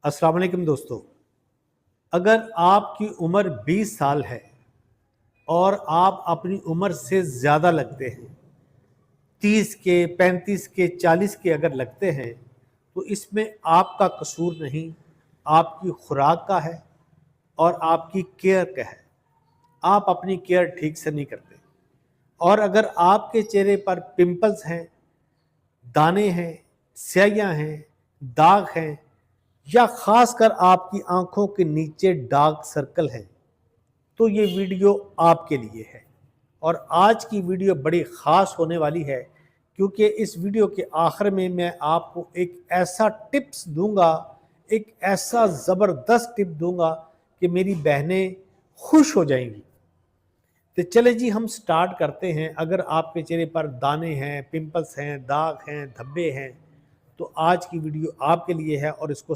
अस्सलाम वालेकुम दोस्तों। अगर आपकी उम्र 20 साल है और आप अपनी उम्र से ज़्यादा लगते हैं, 30 के, 35 के, 40 के अगर लगते हैं, तो इसमें आपका कसूर नहीं, आपकी खुराक का है और आपकी केयर का है। आप अपनी केयर ठीक से नहीं करते। और अगर आपके चेहरे पर पिंपल्स हैं, दाने हैं, स्याहियाँ हैं, दाग हैं या ख़ासकर आपकी आंखों के नीचे डार्क सर्कल हैं, तो ये वीडियो आपके लिए है। और आज की वीडियो बड़ी ख़ास होने वाली है, क्योंकि इस वीडियो के आखिर में मैं आपको एक ऐसा टिप्स दूंगा, एक ऐसा ज़बरदस्त टिप दूंगा कि मेरी बहनें खुश हो जाएंगी। तो चले जी, हम स्टार्ट करते हैं। अगर आपके चेहरे पर दाने हैं, पिंपल्स हैं, दाग हैं, धब्बे हैं, तो आज की वीडियो आपके लिए है और इसको